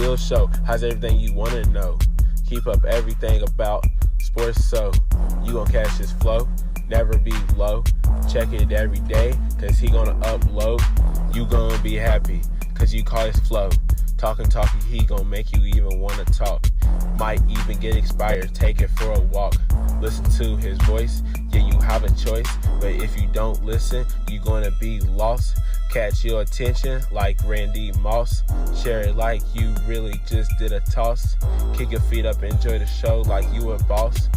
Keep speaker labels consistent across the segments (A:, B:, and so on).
A: Will Show. How's everything you want to know? Keep up everything about sports so you gon' catch his flow. Never be low. Check it every day, cause he gonna upload. You gonna be happy, cause you caught his flow. Talking, he gonna make you even wanna talk. Might even get expired, take it for a walk. Listen to his voice, yeah, you have a choice. But if you don't listen, you gonna be lost. Catch your attention like Randy Moss. Share it like you really just did a toss. Kick your feet up, enjoy the show like you a boss.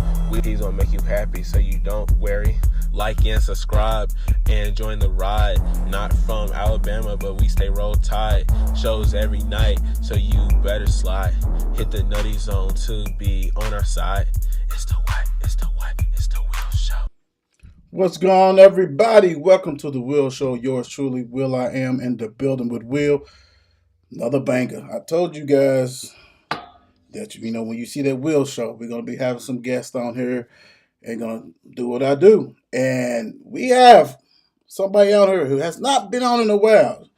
A: He's gonna make you happy so you don't worry. Like and subscribe and join the ride. Not from Alabama, but we stay roll tide. Shows every night, so you better slide. Hit the nutty zone to be on our side. It's the Will Show.
B: What's going on, everybody? Welcome to the Will Show. Yours truly, Will I Am, in the building with Will. Another banger. I told you guys that, when you see that Will Show, we're going to be having some guests on here and going to do what I do. And we have somebody out here who has not been on in a while.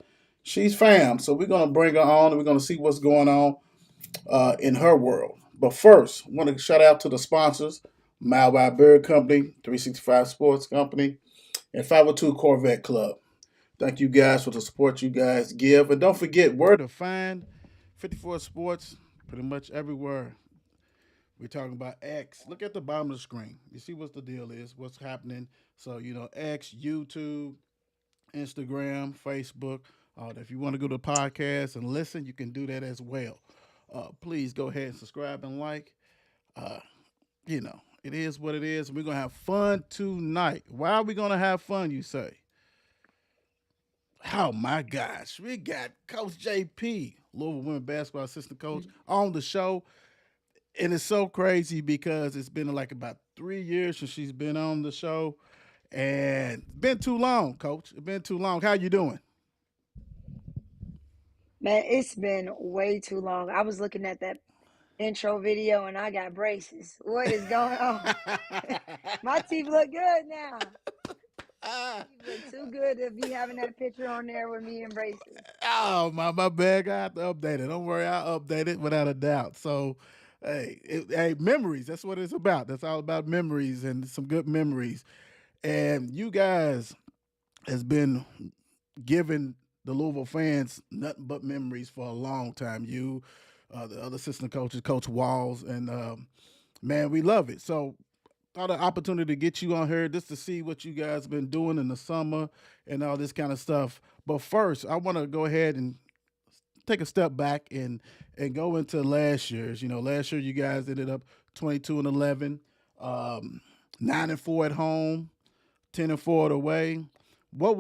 B: She's fam, so we're going to bring her on and we're going to see what's going on in her world. But first, I want to shout out to the sponsors, Mile Wide Bird Company, 365 Sports Company, and 502 Corvette Club. Thank you guys for the support you guys give. And don't forget where to find 54 Sports pretty much everywhere. We're talking about X. Look at the bottom of the screen. You see what the deal is, what's happening. So, X, YouTube, Instagram, Facebook. If you want to go to the podcast and listen, you can do that as well. Please go ahead and subscribe and like. Uh, it is what it is. We're going to have fun tonight. Why are we going to have fun, you say? Oh, my gosh. We got Coach JP, Louisville women's basketball assistant coach, on the show. And it's so crazy because it's been like about 3 years since she's been on the show. And it's been too long, Coach. It's been too long. How you doing?
C: Man, it's been way too long. I was looking at that intro video and I got braces. What is going on? My teeth look good now. Teeth look too good to be having that picture on there with me in braces.
B: Oh, my bad. I have to update it. Don't worry, I'll update it without a doubt. So, hey, memories. That's what it's about. That's all about memories and some good memories. And you guys has been giving the Louisville fans nothing but memories for a long time. You, the other assistant coaches, Coach Walls, and man, we love it. So, thought an opportunity to get you on here just to see what you guys been doing in the summer and all this kind of stuff. But first, I want to go ahead and take a step back and go into last year's. Last year you guys ended up 22-11, 9-4 at home, 10-4 away. What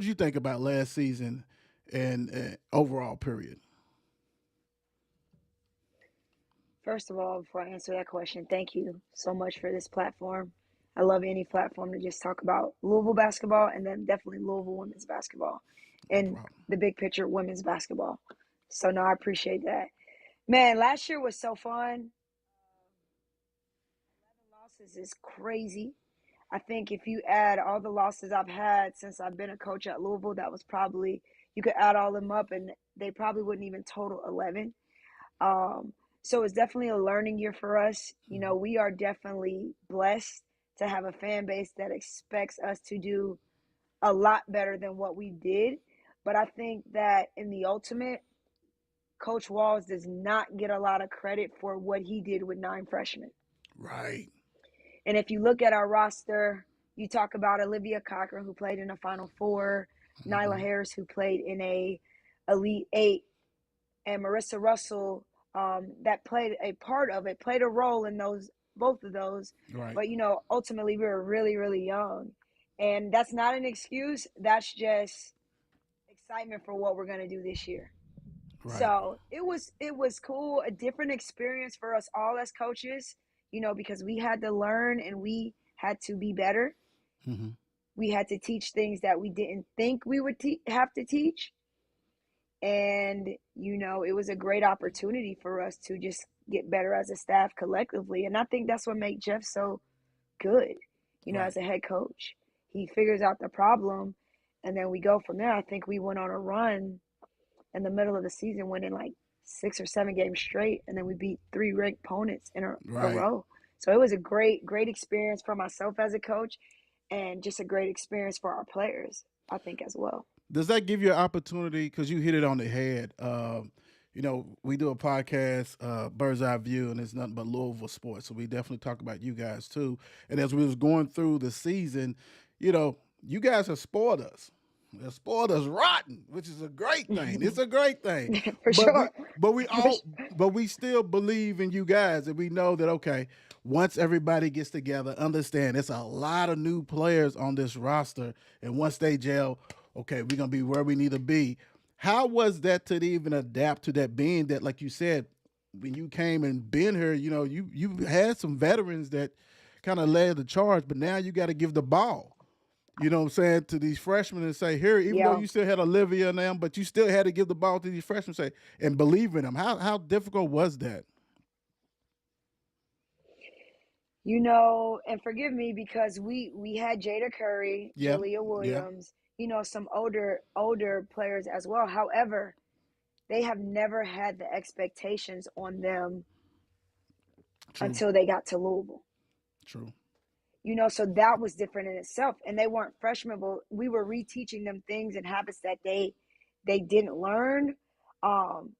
B: did you think about last season and overall period?
C: First of all, before I answer that question, thank you so much for this platform. I love any platform to just talk about Louisville basketball and then definitely Louisville women's basketball
B: No
C: and
B: problem.
C: the big picture women's basketball. So, no, I appreciate that. Man, last year was so fun. 11 losses is crazy. I think if you add all the losses I've had since I've been a coach at Louisville, that was probably, you could add all them up and they probably wouldn't even total 11. Um, so it's definitely a learning year for us. We are definitely blessed to have a fan base that expects us to do a lot better than what we did. But I think that in the ultimate, Coach Walls does not get a lot of credit for what he did with 9 freshmen.
B: Right.
C: And if you look at our roster, you talk about Olivia Cochran, who played in the Final Four, Nyla Harris, who played in a Elite Eight, and Marissa Russell, that played a part of it, played a role in both of those.
B: Right.
C: But ultimately we were really, really young, and that's not an excuse. That's just excitement for what we're gonna do this year.
B: Right.
C: So it was cool, a different experience for us all as coaches, because we had to learn and we had to be better.
B: Mm-hmm.
C: We had to teach things that we didn't think we would have to teach. And, it was a great opportunity for us to just get better as a staff collectively. And I think that's what made Jeff so good,
B: Right.
C: as a head coach. He figures out the problem and then we go from there. I think we went on a run in the middle of the season, winning like 6 or 7 games straight, and then we beat 3 ranked opponents in a
B: Right.
C: row. So it was a great experience for myself as a coach, and just a great experience for our players, I think, as well.
B: Does that give you an opportunity? Because you hit it on the head. We do a podcast, Bird's Eye View, and it's nothing but Louisville sports. So we definitely talk about you guys too. And as we was going through the season, you guys have spoiled us. They spoiled us rotten, which is a great thing. It's a great thing.
C: For
B: But we
C: sure.
B: but we
C: For
B: all but we still believe in you guys, and we know that okay, once everybody gets together, understand it's a lot of new players on this roster, and once they gel, okay, we're gonna be where we need to be. How was that to even adapt to that, being that, like you said, when you came and been here, you had some veterans that kind of led the charge, but now you got to give the ball. You know what I'm saying, to these freshmen and say, here, even though
C: Yeah.
B: you still had Olivia and them, but you still had to give the ball to these freshmen, say, and believe in them. How difficult was that?
C: And forgive me because we had Jada Curry,
B: Yeah,
C: Jalea
B: yeah,
C: Williams, some older players as well. However, they have never had the expectations on them
B: true,
C: until they got to Louisville.
B: true.
C: So that was different in itself. And they weren't freshmen, but we were reteaching them things and habits that they didn't learn.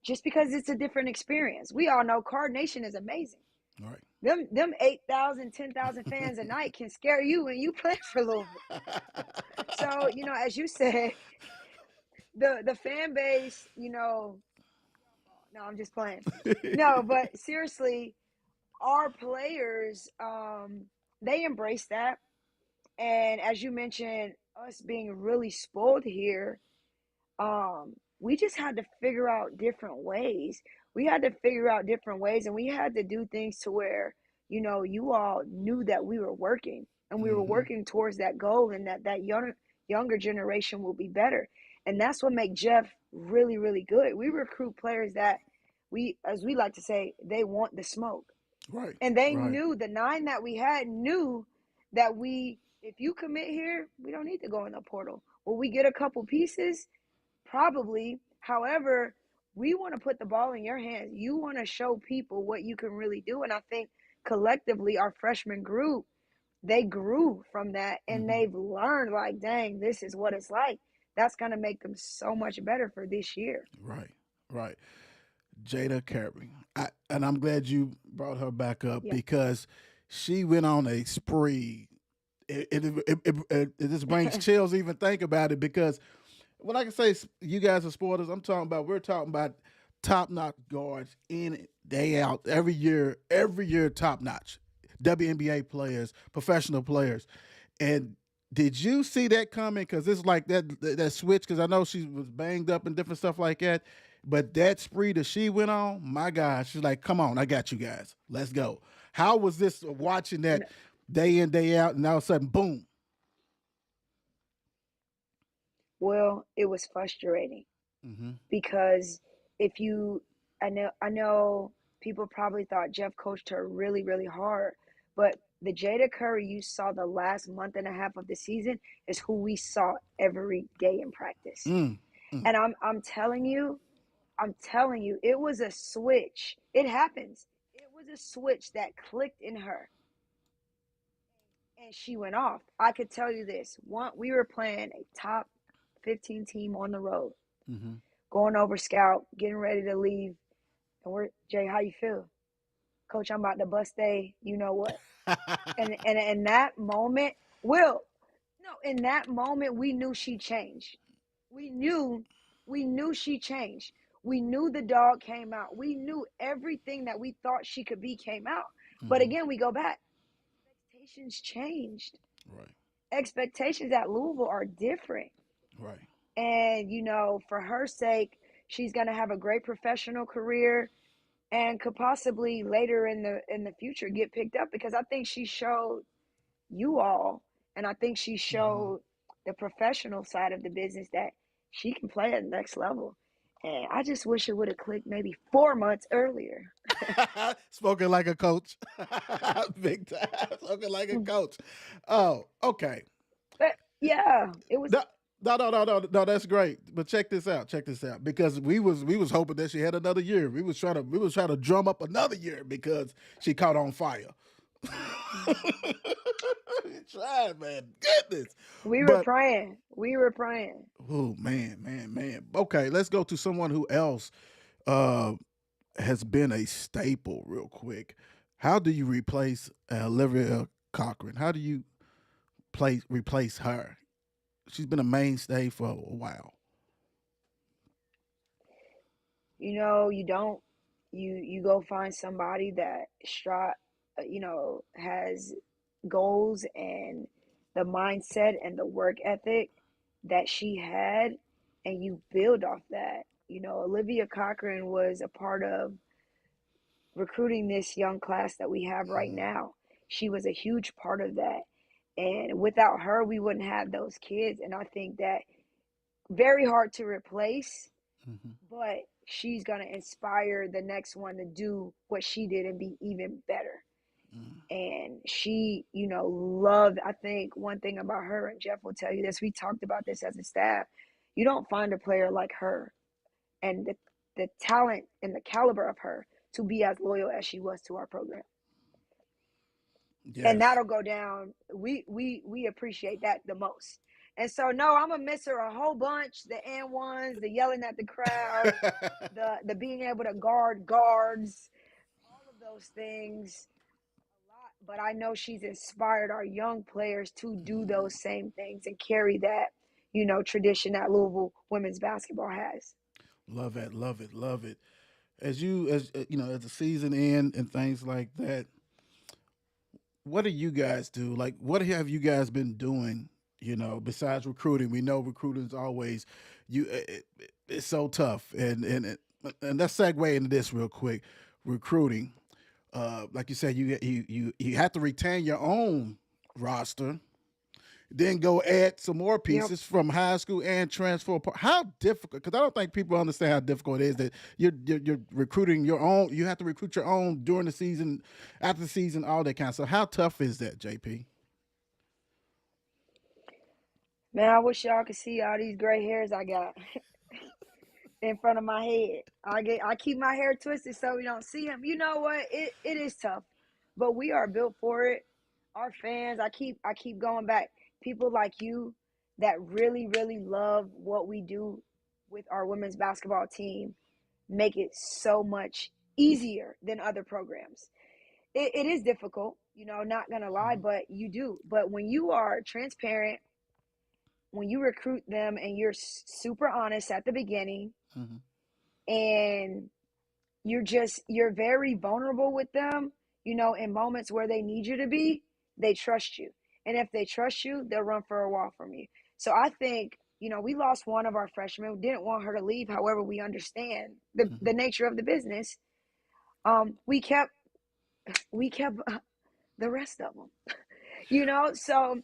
C: Just because it's a different experience. We all know Card Nation is amazing.
B: All right.
C: Them 8,000, 10,000 fans a night can scare you when you play for Louisville. So, as you said, the fan base, no, I'm just playing. No, but seriously, our players, they embrace that. And as you mentioned, us being really spoiled here, we just had to figure out different ways. We had to figure out different ways, and we had to do things to where, you all knew that we were working, and we were
B: Mm-hmm.
C: working towards that goal, and that younger generation will be better. And that's what makes Jeff really, really good. We recruit players that as we like to say, they want the smoke.
B: Right,
C: And they
B: right.
C: knew, the 9 that we had knew that if you commit here, we don't need to go in the portal. Will we get a couple pieces? Probably. However, we want to put the ball in your hands. You want to show people what you can really do. And I think collectively, our freshman group, they grew from that, and
B: Mm-hmm.
C: they've learned, like, dang, this is what it's like. That's going to make them so much better for this year.
B: Right, right. Jada Carey. And I'm glad you brought her back up
C: Yeah.
B: because she went on a spree. It just brings chills to even think about it, because when I can say you guys are supporters, we're talking about top notch guards in, day out, every year top notch. WNBA players, professional players. And did you see that coming? Because it's like that switch. Because I know she was banged up and different stuff like that. But that spree that she went on, my God, she's like, "Come on, I got you guys. Let's go." How was this watching that day in, day out, and all of a sudden, boom?
C: Well, it was frustrating
B: Mm-hmm.
C: because if you, I know people probably thought Jeff coached her really, really hard, but the Jada Curry you saw the last month and a half of the season is who we saw every day in practice.
B: Mm, mm.
C: And I'm telling you, it was a switch. It happens. It was a switch that clicked in her, and she went off. I could tell you this: we were playing a top 15 team on the road,
B: Mm-hmm.
C: going over scout, getting ready to leave, and we're Jay. How you feel, Coach? I'm about to bust a, you know what? And in that moment, Will, no, in that moment, we knew she changed. We knew, we knew she changed. We knew the dog came out. We knew everything that we thought she could be came out. But
B: Mm-hmm.
C: again, we go back. Expectations changed.
B: Right,
C: Expectations at Louisville are different.
B: right.
C: And for her sake, she's going to have a great professional career, and could possibly later in the future get picked up, because I think she showed you all, and I think she
B: Mm-hmm.
C: showed the professional side of the business that she can play at the next level. And I just wish it would have clicked maybe 4 months earlier.
B: Spoken like a coach. Big time. Spoken like a coach. Oh, okay.
C: But yeah, it was.
B: The No. That's great. But check this out. Check this out. Because we was hoping that she had another year. We was trying to drum up another year because she caught on fire. We tried, man. Goodness.
C: We were
B: But
C: praying. We were praying.
B: oh man. Okay, let's go to someone who else uh, has been a staple real quick. How do you replace Olivia Cochran? How do you replace her? She's been a mainstay for a while.
C: You don't. You go find somebody that has goals and the mindset and the work ethic that she had, and you build off that. Olivia Cochran was a part of recruiting this young class that we have right now. She was a huge part of that. And without her, we wouldn't have those kids. And I think that very hard to replace,
B: Mm-hmm.
C: but she's going to inspire the next one to do what she did and be even better. And she, loved, I think one thing about her, and Jeff will tell you this, we talked about this as a staff. You don't find a player like her and the talent and the caliber of her to be as loyal as she was to our program. And
B: Yes.
C: that'll go down. We appreciate that the most. And so no, I'm gonna miss her a whole bunch. The and ones, the yelling at the crowd, the being able to guard guards, all of those things a lot. But I know she's inspired our young players to do those same things and carry that, tradition that Louisville women's basketball has.
B: Love it, love it, love it. As the season end and things like that, what do you guys do? Like, what have you guys been doing? Besides recruiting, we know recruiting is always it's so tough, and let's segue into this real quick. Recruiting, like you said, you have to retain your own roster, then go add some more
C: Yep.
B: pieces from high school and transfer. How difficult? Because I don't think people understand how difficult it is that you're recruiting your own. You have to recruit your own during the season, after the season, all that kind of stuff. How tough is that, JP?
C: Man, I wish y'all could see all these gray hairs I got in front of my head. I keep my hair twisted so we don't see them. You know what? It is tough, but we are built for it. Our fans, I keep going back. People like you that really really love what we do with our women's basketball team make it so much easier than other programs. It is difficult, not gonna lie, but you do. But when you are transparent, when you recruit them and you're super honest at the beginning,
B: Mm-hmm.
C: and you're very vulnerable with them, in moments where they need you to be, they trust you. And if they trust you, they'll run for a wall from you. So I think, we lost one of our freshmen. We didn't want her to leave. However, we understand the nature of the business. We kept the rest of them. So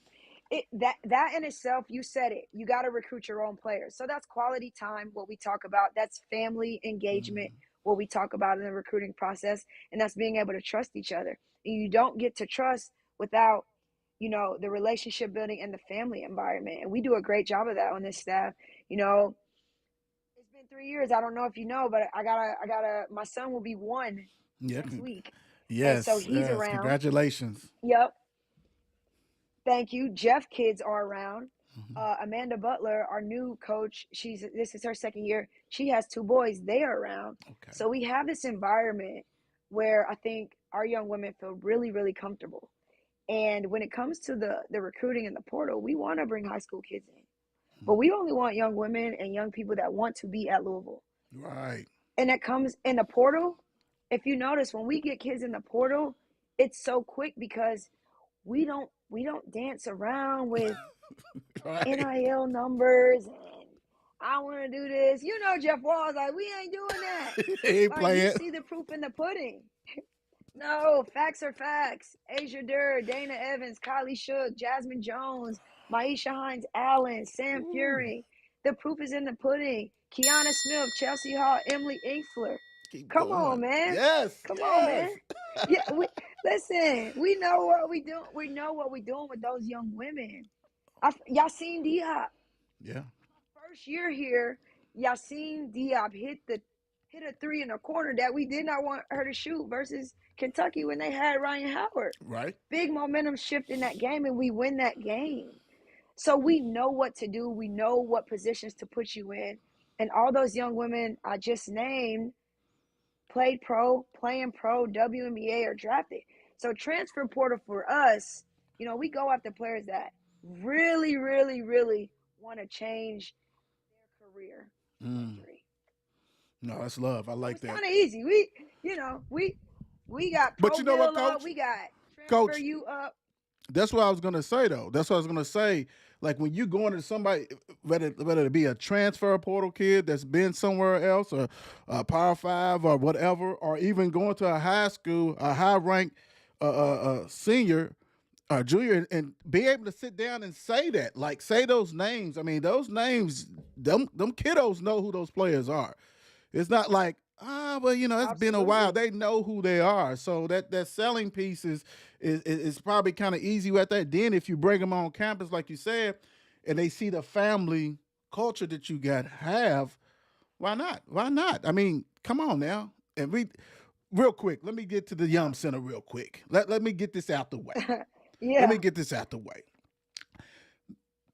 C: that in itself, you said it, you got to recruit your own players. So that's quality time, what we talk about. That's family engagement, what we talk about in the recruiting process. And that's being able to trust each other. And you don't get to trust without the relationship building and the family environment. And we do a great job of that on this staff. It's been 3 years. I don't know if you know, but my son will be one
B: Yeah.
C: next week. And so
B: Yes.
C: he's
B: Yes.
C: around.
B: Congratulations.
C: Yep. Thank you. Jeff kids are around.
B: Mm-hmm.
C: Amanda Butler, our new coach, this is her second year. She has two boys. They are around.
B: Okay.
C: So we have this environment where I think our young women feel really, really comfortable. And when it comes to the recruiting and the portal, we want to bring high school kids in, but we only want young women and young people that want to be at Louisville.
B: Right.
C: And that comes in the portal. If you notice, when we get kids in the portal, it's so quick because we don't dance around with
B: Right.
C: NIL numbers and I want to do this. Jeff Wall's like, we ain't doing that.
B: He ain't
C: Like, you
B: playing.
C: see the proof in the pudding. No, facts are facts. Asia Durr, Dana Evans, Kylie Shook, Jasmine Jones, Maisha Hines Allen, Sam
B: Ooh,
C: Fury. The proof is in the pudding. Kiana Smith, Chelsea Hall, Emily Inkfler.
B: keep
C: Come on,
B: going.
C: man.
B: Yes.
C: Come on, man.
B: Yes.
C: Yeah, listen. We know what we do. We know what we're doing with those young women. Y'all seen D Hop.
B: Yeah.
C: First year here, Yassine Diop hit a three in a corner that we did not want her to shoot versus Kentucky when they had Ryan Howard.
B: Right.
C: Big momentum shift in that game, and we win that game. So we know what to do. We know what positions to put you in. And all those young women I just named played pro, playing pro, WNBA, or drafted. So transfer portal for us, we go after players that really, really, really want to change their career
B: Mm.
C: trajectory.
B: No, that's love. I
C: So
B: like
C: it's
B: that.
C: kind of easy. We got
B: But
C: pro
B: you know what,
C: bill up.
B: Coach?
C: We got transfer
B: Coach,
C: you up.
B: that's what I was gonna say though. That's what I was gonna say. Like when you go into somebody, whether it be a transfer portal kid that's been somewhere else, or a Power Five or whatever, or even going to a high school, a high ranked senior or junior, and be able to sit down and say that, like say those names. I mean, those names, them kiddos know who those players are. It's not like, well, it's been a while.
C: Absolutely.
B: They know who they are. So that selling piece is probably kind of easy with that. Then if you bring them on campus, like you said, and they see the family culture that you got have, why not? Why not? I mean, come on now. And real quick, let me get to the
C: Yeah.
B: Yum Center real quick. Let me get this out the way. Let me
C: Yeah.
B: get this out the way.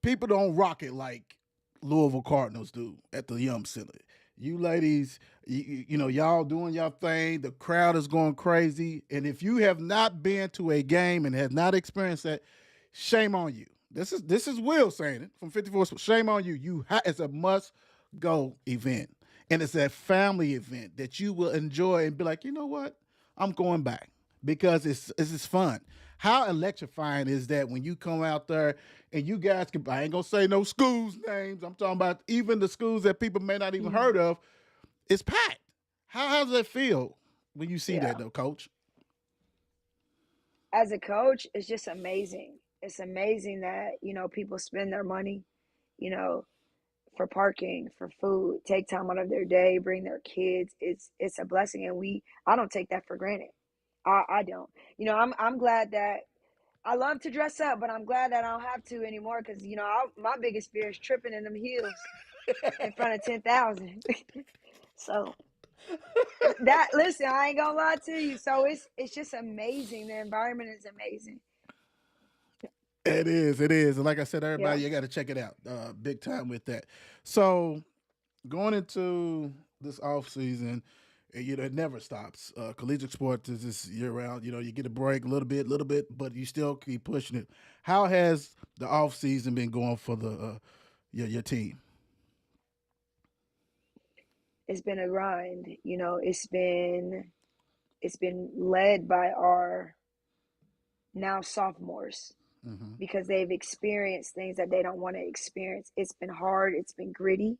B: People don't rock it like Louisville Cardinals do at the Yum Center. You ladies, y'all doing your thing. The crowd is going crazy. And if you have not been to a game and have not experienced that, shame on you. This is Will saying it from 54. Shame on you. It's a must go event, and it's a family event that you will enjoy and be like, you know what, I'm going back because it's fun. How electrifying is that when you come out there and you guys can, I ain't gonna say no schools names, I'm talking about even the schools that people may not even
C: Mhm.
B: heard of, it's packed. How does that feel when you see that
C: Yeah.
B: though, coach?
C: As a coach, it's just amazing. It's amazing that, people spend their money, you know, for parking, for food, take time out of their day, bring their kids. It's a blessing, and I don't take that for granted. I don't. I'm glad that I love to dress up, but I'm glad that I don't have to anymore because my biggest fear is tripping in them heels in front of 10,000. So that listen, I ain't gonna lie to you. So it's just amazing. The environment is amazing.
B: It is, it is. And like I said,
C: Yeah.
B: everybody, you got to check it out. Big time with that. So going into this off season, it never stops. Collegiate sports is this year round. You get a break a little bit, but you still keep pushing it. How has the off season been going for the your team?
C: It's been a grind. It's been led by our now sophomores
B: Mm-hmm.
C: because they've experienced things that they don't want to experience. It's been hard. It's been gritty.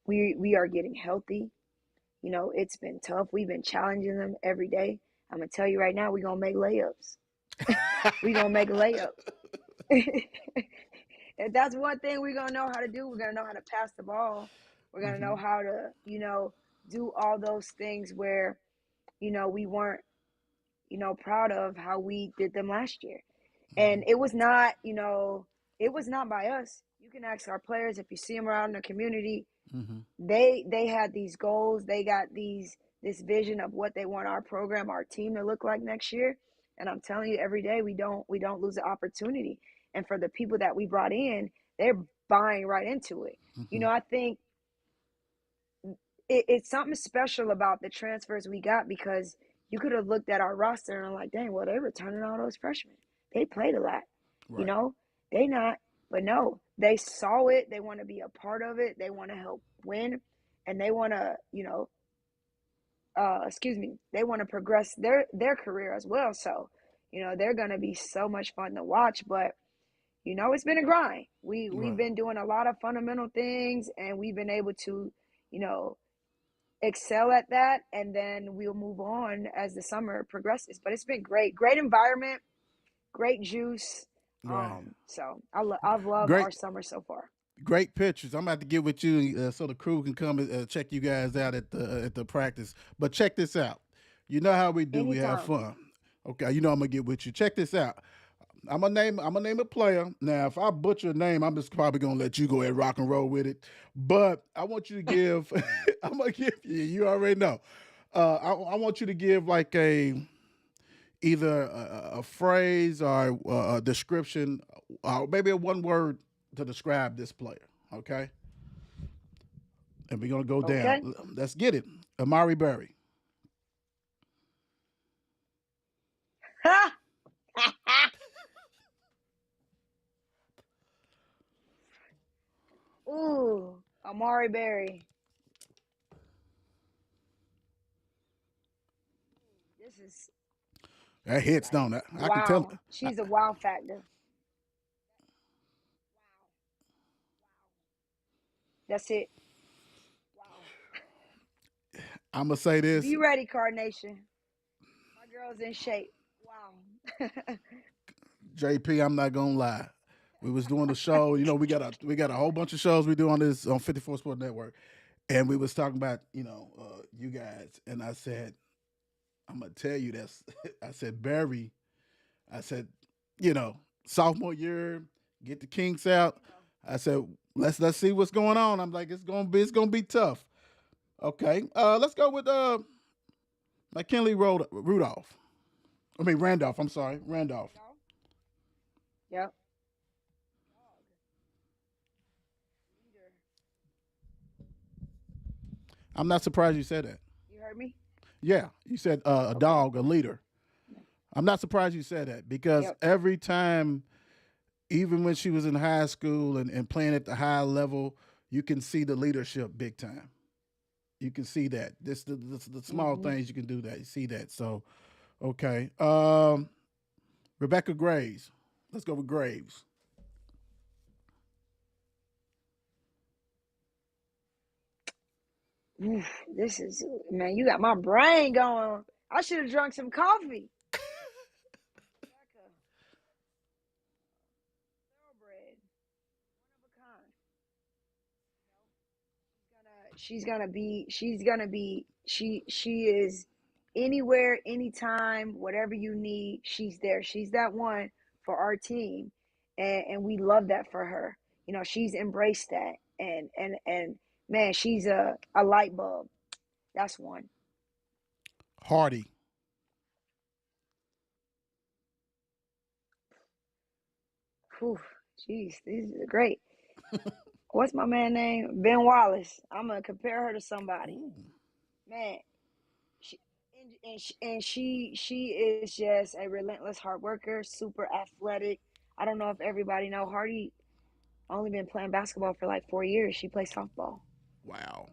C: We are getting healthy. It's been tough. We've been challenging them every day. I'm gonna tell you right now, we're gonna make layups. We're gonna make layups. If that's one thing we're gonna know how to do, we're gonna know how to pass the ball. We're gonna
B: Mm-hmm.
C: know how to, do all those things where, we weren't, proud of how we did them last year.
B: Mm-hmm.
C: And it was not by us. You can ask our players if you see them around in the community.
B: Mm-hmm.
C: They had these goals. They got this vision of what they want our program, our team to look like next year. And I'm telling you, every day we don't lose the opportunity. And for the people that we brought in, they're buying right into it.
B: Mm-hmm.
C: I think it's something special about the transfers we got because you could have looked at our roster and like, dang, well, they're returning all those freshmen. They played a lot, you
B: Right.
C: know? They not, but no, they saw it. They want to be a part of it. They want to help win, and they want to, excuse me, they want to progress their career as well. So, they're gonna be so much fun to watch. But it's been a grind. We've
B: Right.
C: been doing a lot of fundamental things, and we've been able to, you know, excel at that, and then we'll move on as the summer progresses. But it's been great environment, great juice.
B: Right.
C: So I've loved our
B: Great.
C: summer so far.
B: Great pictures. I'm about to get with you so the crew can come and check you guys out at the practice. But check this out. You know how we do. We have
C: Anytime.
B: fun. Okay. You know I'm gonna get with you. Check this out. I'm gonna name a player. Now, if I butcher a name, I'm just probably gonna let you go ahead and rock and roll with it. But I want you to give. I'm gonna give you. You already know. I want you to give like either a phrase or a description, maybe a one word to describe this player. Okay, and we're gonna go down.
C: Okay.
B: Let's get it. Amari Berry.
C: Ooh, Amari Berry. This is
B: That hits,
C: like
B: don't it? I can tell.
C: wow. She's a wow factor. Wow. That's it. Wow.
B: I'm gonna say this.
C: Be ready, Carnation. My girl's in shape. Wow.
B: JP, I'm not gonna lie. We was doing the show. We got a whole bunch of shows we do on this on 54 Sport Network, and we was talking about you guys, and I said I'm gonna tell you this. I said Barry. I said sophomore year, get the kinks out. I said let's see what's going on. I'm like it's gonna be tough. Okay, let's go with McKinley Rudolph. I mean Randolph. I'm sorry, Randolph.
C: Yep. Leader.
B: I'm not surprised you said that.
C: You heard me?
B: Yeah, you said a
C: Okay.
B: dog, a leader. I'm not surprised you said that because
C: Yep.
B: every time, even when she was in high school and playing at the high level, you can see the leadership big time. You can see that. The small
C: Hmm.
B: things you can do that. You see that. So, okay. Rebecca Graves. Let's go with Graves.
C: Oof, this is man. You got my brain going. I should have drunk some coffee. Rebecca, thoroughbred, one of a kind. She is anywhere, anytime, whatever you need, she's there. She's that one for our team. And we love that for her. She's embraced that. And man, she's a light bulb. That's one.
B: Hardy.
C: Whew, jeez, these are great. What's my man name? Ben Wallace. I'm gonna compare her to somebody.
B: Ooh,
C: Man, she and she is just a relentless hard worker, super athletic. I don't know if everybody know Hardy only been playing basketball for like 4 years. She plays softball.
B: wow.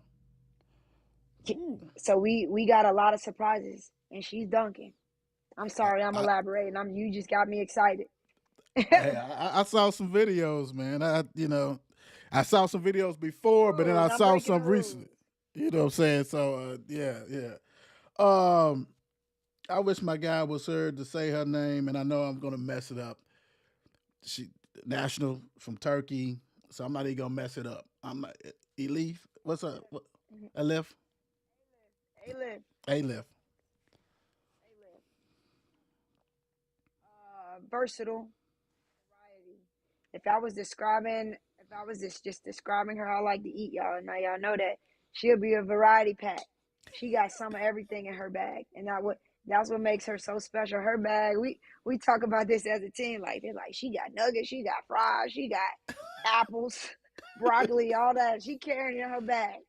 B: Ooh.
C: So we got a lot of surprises, and she's dunking. I'm
B: I,
C: sorry, I'm
B: I,
C: elaborating. You just got me excited.
B: hey, I saw some videos, man. I saw some videos before, but then
C: Rules.
B: I
C: I'm
B: saw
C: breaking the
B: some recently.
C: rules.
B: You know what I'm saying? So yeah, yeah. Um, I wish my guy was here to say her name, and I know I'm gonna mess it up. She national from Turkey, so I'm not even gonna mess it up. I'm not Elif. What's up? What? Elif?
C: A-Liv.
B: Elif.
C: A-Liv. Versatile. Variety. If I was just describing her, I like to eat, y'all. And now y'all know that she'll be a variety pack. She got some of everything in her bag, and that's what makes her so special. Her bag, we talk about this as a team. Like they're like, she got nuggets, she got fries, she got apples, broccoli, all that. She carrying it in her bag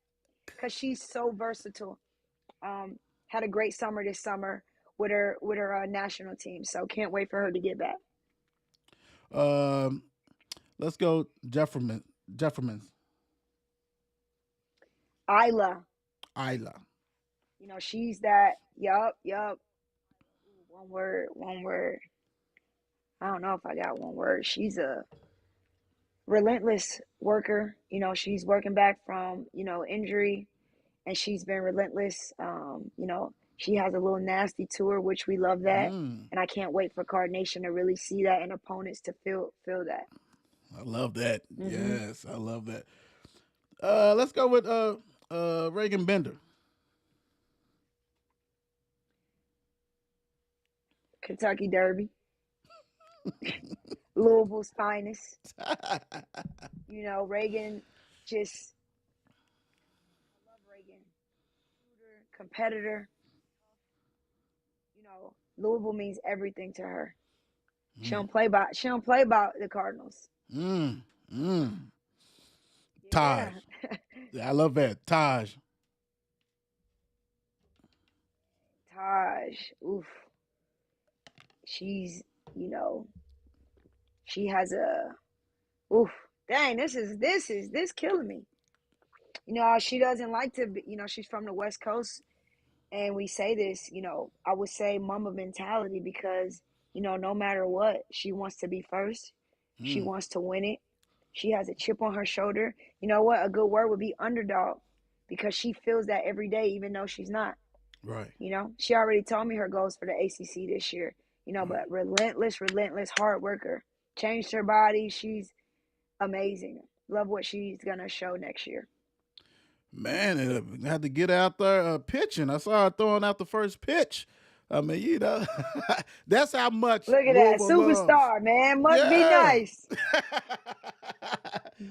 C: because she's so versatile. Had a great summer this summer with her national team. So can't wait for her to get back.
B: Um, let's go Jefferman. Jefferman's
C: Isla,
B: Isla.
C: she's that. Yup, yup. One word, one word. I don't know if I got one word. She's a relentless worker. She's working back from injury, and she's been relentless. She has a little nasty to her, which we love that,
B: Mm,
C: and I can't wait for Card Nation to really see that and opponents to feel that.
B: I love that.
C: Hmm.
B: Yes, I love that. Let's go with Reagan Bender.
C: Kentucky Derby. Louisville's finest. Reagan just, I love Reagan. Shooter, competitor. Louisville means everything to her. She don't play about the Cardinals.
B: Mm, mm.
C: Yeah.
B: Taj. I love that. Taj.
C: Taj. Oof. She's, you know, she has a oof. Dang, this killing me. She doesn't like to be, she's from the West Coast, and we say this, I would say mama mentality because, no matter what, she wants to be first. She
B: Mm,
C: wants to win it. She has a chip on her shoulder. You know what? A good word would be underdog because she feels that every day, even though she's not.
B: right.
C: She already told me her goals for the ACC this year,
B: Right.
C: but relentless hard worker. Changed her body. She's amazing. Love what she's going to show next year.
B: Man, and had to get out there pitching. I saw her throwing out the first pitch. I mean, that's how much
C: Look at that.
B: Louisville loves.
C: Superstar, man. Must be
B: Yeah.
C: nice.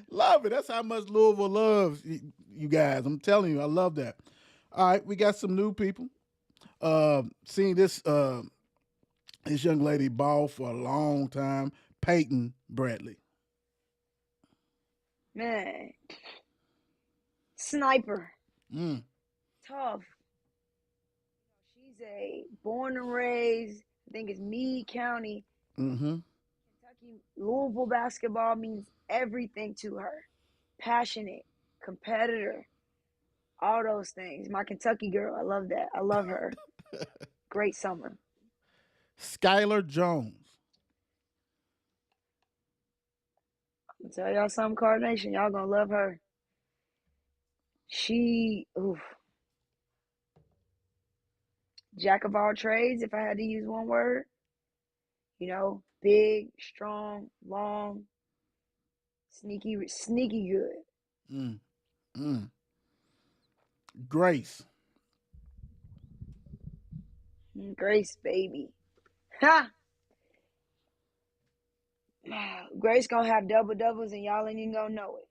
B: Love it. That's how much Louisville loves you guys. I'm telling you, I love that. All right, we got some new people. Seeing this young lady ball for a long time, Peyton Bradley.
C: Man. Sniper.
B: Mm.
C: Tough. She's a born and raised, I think it's Meade County.
B: Mm-hmm.
C: Kentucky. Louisville basketball means everything to her. Passionate, competitor, all those things. My Kentucky girl, I love that. I love her. Great summer.
B: Skylar Jones.
C: I'll tell y'all something, Card Nation. Y'all gonna love her. Oof. Jack of all trades, if I had to use one word. Big, strong, long, sneaky good.
B: Mm. Mm. Grace.
C: Grace, baby. Ha! Grace gonna have double doubles and y'all ain't even gonna know it.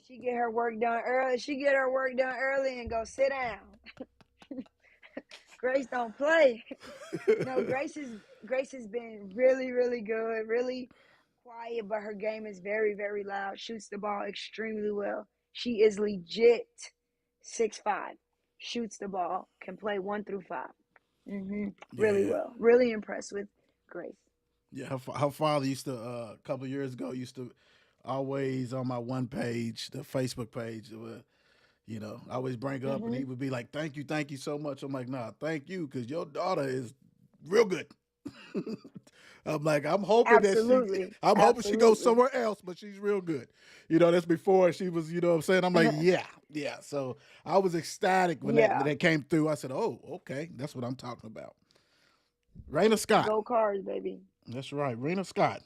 C: She get her work done early. She get her work done early and go sit down. Grace don't play. Grace has been really, really good, really quiet, but her game is very, very loud. Shoots the ball extremely well. She is legit 6'5". Shoots the ball, can play 1 through 5. Really
B: Yeah.
C: well. Really impressed with Grace.
B: Yeah, her father used to a couple of years ago used to always on my one page, the Facebook page, I always bring up and he would be like, thank you so much. I'm like, nah, thank you because your daughter is real good. I'm like,
C: Absolutely.
B: I'm hoping she goes
C: Absolutely.
B: somewhere else, but she's real good. That's before she was, what I'm saying? I'm like, yeah. So I was ecstatic when
C: Yeah.
B: that came through. I said, oh, okay, that's what I'm talking about. Raina Scott.
C: Go Cards, baby.
B: That's right, Raina Scott.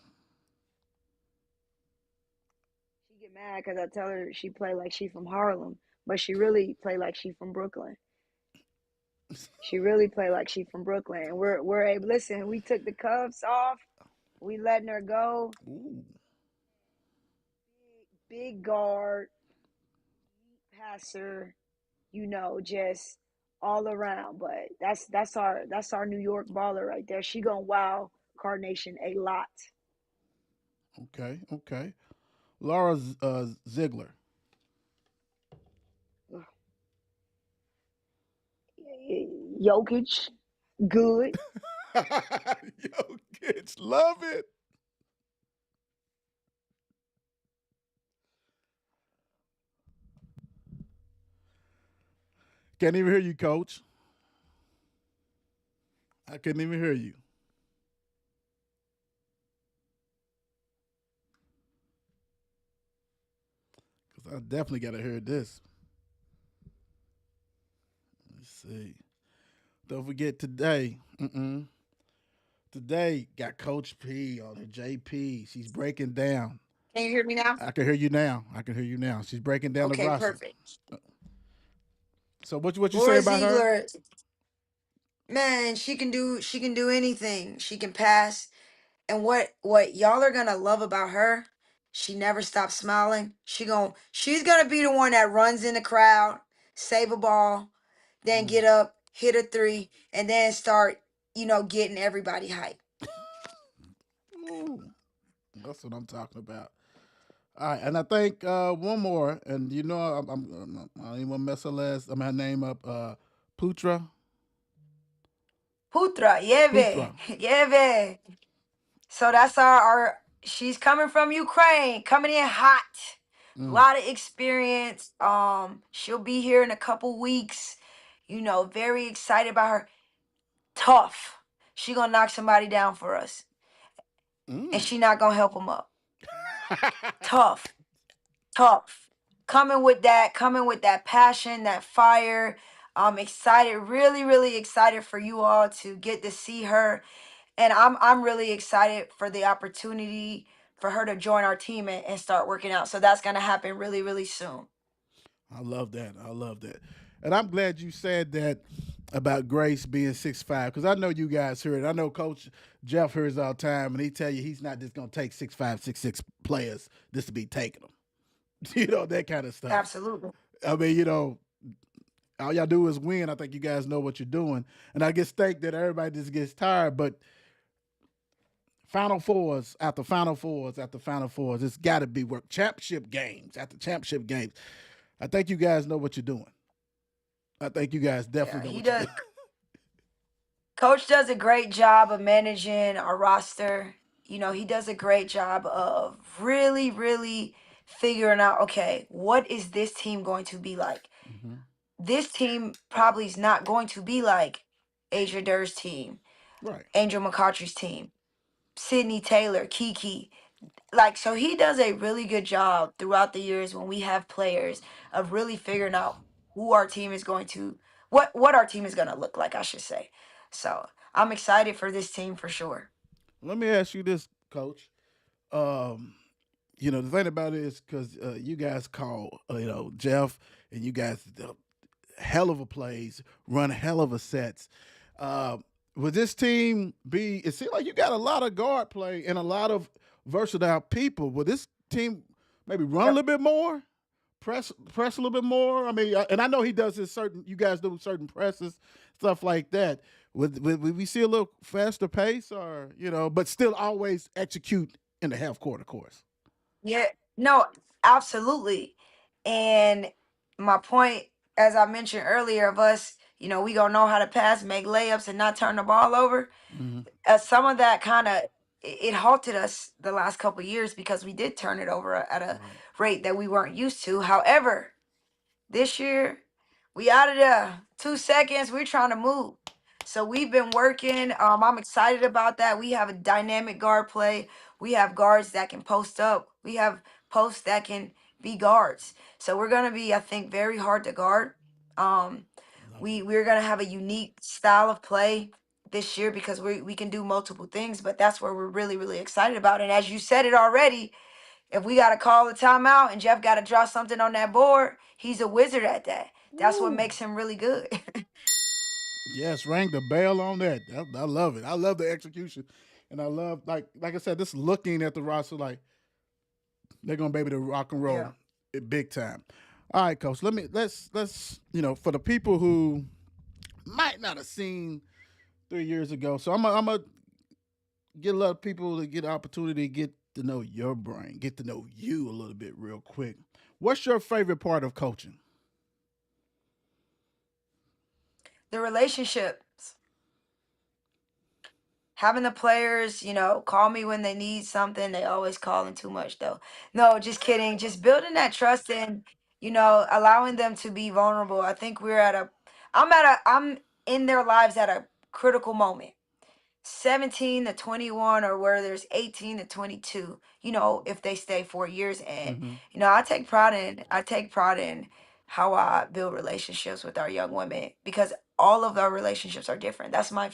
C: She get mad because I tell her she play like she from Harlem, but she really play like she from Brooklyn. She really play like she from Brooklyn. And we're able. Listen, we took the cuffs off. We letting her go.
B: Ooh.
C: Big guard, passer. Just all around. But that's our New York baller right there. She gonna wow Card Nation a lot.
B: Okay. Laura Ziegler.
C: Jokic, good.
B: Yo, kids, love it. Can't even hear you, Coach. I couldn't even hear you. Because I definitely got to hear this. Let's see. Don't forget today. Today got Coach P on her. JP. She's breaking down.
D: Can you hear me now?
B: I can hear you now. She's breaking down the
D: Okay,
B: roster.
D: perfect.
B: So what you say
D: Laura
B: about her?
D: Ziegler,
C: Man, she can do anything. She can pass. And what y'all are gonna love about her, she never stops smiling. She's gonna be the one that runs in the crowd, save a ball, then
B: Mm.
C: get up, hit a three, and then start, getting everybody hyped.
B: Ooh, that's what I'm talking about. All right, and I think one more, and I don't even want to mess her last. I mean, her name up. Putra.
C: Putra, Yeve,
B: Putra.
C: Yeve. So that's our she's coming from Ukraine, coming in hot. A
B: Mm.
C: lot of experience. She'll be here in a couple weeks. Very excited about her. Tough. She gonna knock somebody down for us, and
B: Mm.
C: she not gonna help them up. Tough, tough. Coming with that passion, that fire. I'm excited, really, really excited for you all to get to see her, and I'm really excited for the opportunity for her to join our team and start working out. So that's gonna happen really, really soon.
B: I love that. I love that. And I'm glad you said that about Grace being 6'5", because I know you guys heard it. I know Coach Jeff hears all the time, and he tell you he's not just going to take 6'5", 6'6" players just to be taking them. That kind of stuff.
C: Absolutely.
B: I mean, all y'all do is win. I think you guys know what you're doing. And I just think that everybody just gets tired, but Final Fours after Final Fours after Final Fours, it's got to be work. Championship games after championship games. I think you guys know what you're doing. I think you guys
C: Yeah,
B: definitely know
C: he
B: what you're
C: does.
B: doing.
C: Coach does a great job of managing our roster. He does a great job of really, really figuring out, okay, what is this team going to be like?
B: Mm-hmm.
C: This team probably is not going to be like Asia Durr's team,
B: Right.
C: Angel McCautry's team, Sydney Taylor, Kiki. Like, so he does a really good job throughout the years when we have players of really figuring out who our team is going to what our team is going to look like, I should say. So I'm excited for this team for sure.
B: Let me ask you this, Coach. Um, the thing about it is because you guys call, Jeff, and you guys hell of a plays, run hell of a sets. Uh, would this team be? It seems like you got a lot of guard play and a lot of versatile people. Would this team maybe run a
C: Yep.
B: little bit more? Press a little bit more. I mean, and I know he does this certain. You guys do certain presses, stuff like that. Would we see a little faster pace, or but still always execute in the half court, of course.
C: Yeah. No, absolutely. And my point, as I mentioned earlier, of us, we gonna know how to pass, make layups, and not turn the ball over.
B: Mm-hmm.
C: Some of that kind of it halted us the last couple of years because we did turn it over at a
B: Right.
C: rate that we weren't used to. However, this year we out of there 2 seconds. We're trying to move. So we've been working. I'm excited about that. We have a dynamic guard play. We have guards that can post up. We have posts that can be guards. So we're gonna be, I think, very hard to guard. Um,
B: Love it.
C: we're gonna have a unique style of play this year because we can do multiple things, but that's where we're really, really excited about. And as you said it already, if we got to call a timeout and Jeff got to draw something on that board, he's a wizard at that. That's what
B: Woo.
C: makes him really good.
B: Yes, rang the bell on that. I love it. I love the execution, and I love like I said, just looking at the roster like they're gonna be able to rock and roll
C: Yeah.
B: it big time. All right, coach. Let's for the people who might not have seen 3 years ago. So I'm gonna get a lot of people to get the opportunity to get to know your brain, get to know you a little bit real quick. What's your favorite part of coaching?
C: The relationships, having the players, call me when they need something. They always calling too much though. No, just kidding. Just building that trust and, allowing them to be vulnerable. I think I'm in their lives at a critical moment. 17 to 21, or where there's 18 to 22, if they stay 4 years. And
B: Mm-hmm.
C: I take pride in how I build relationships with our young women because all of our relationships are different. That's my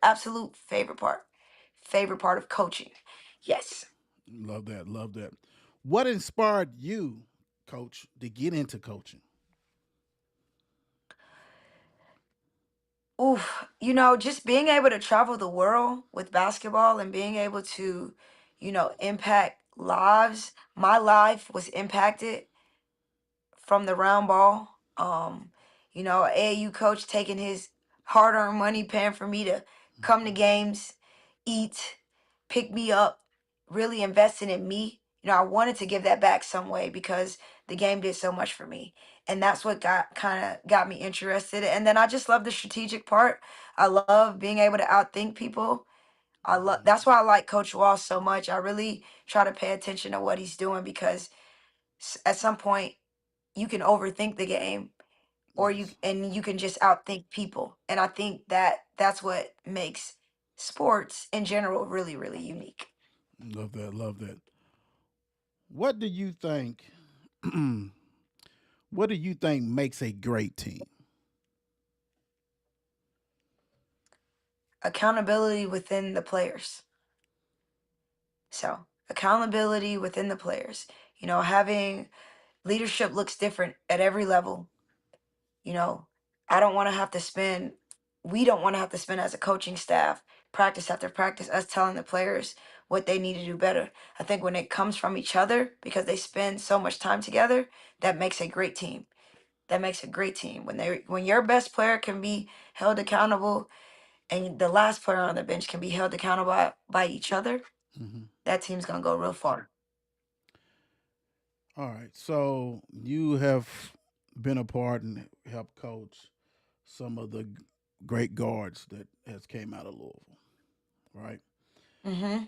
C: absolute favorite part of coaching. Yes.
B: Love that. Love that. What inspired you, coach, to get into coaching?
C: Oof, just being able to travel the world with basketball and being able to, impact lives. My life was impacted from the round ball. AAU coach taking his hard earned money, paying for me to come to games, eat, pick me up, really investing in me. I wanted to give that back some way because the game did so much for me. And that's what got me interested. And then I just love the strategic part. I love being able to outthink people. I love That's why I like Coach Wall so much. I really try to pay attention to what he's doing because at some point you can overthink the game or
B: Yes.
C: you can just outthink people. And I think that that's what makes sports in general really, really unique.
B: Love that. Love that. What do you think? What do you think makes a great team?
C: Accountability within the players. So, accountability within the players. Having leadership looks different at every level. You know, I don't want to have to spend, we don't want to have to spend as a coaching staff practice after practice us telling the players what they need to do better. I think when it comes from each other because they spend so much time together, that makes a great team. That makes a great team. When your best player can be held accountable and the last player on the bench can be held accountable by each other,
B: Hmm.
C: that team's gonna go real far.
B: All right. So you have been a part and helped coach some of the great guards that has came out of Louisville, right?
C: Mm-hmm.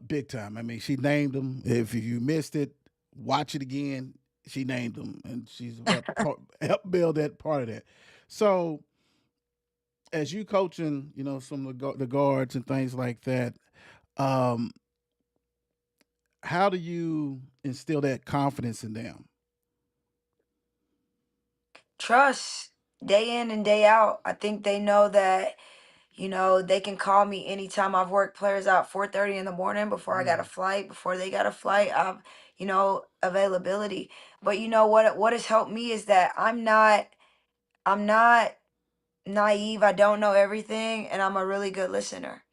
B: Big time. I mean, she named them. If you missed it, watch it again. She named them, and she's helped build that part of that. So, as you coaching, some of the guards and things like that, um, how do you instill that confidence in them?
C: Trust day in and day out. I think they know that they can call me anytime. I've worked players out 4:30 in the morning before I got a
B: Mm,
C: flight, before they got a flight. I've, availability. But what has helped me is that I'm not naive. I don't know everything, and I'm a really good listener.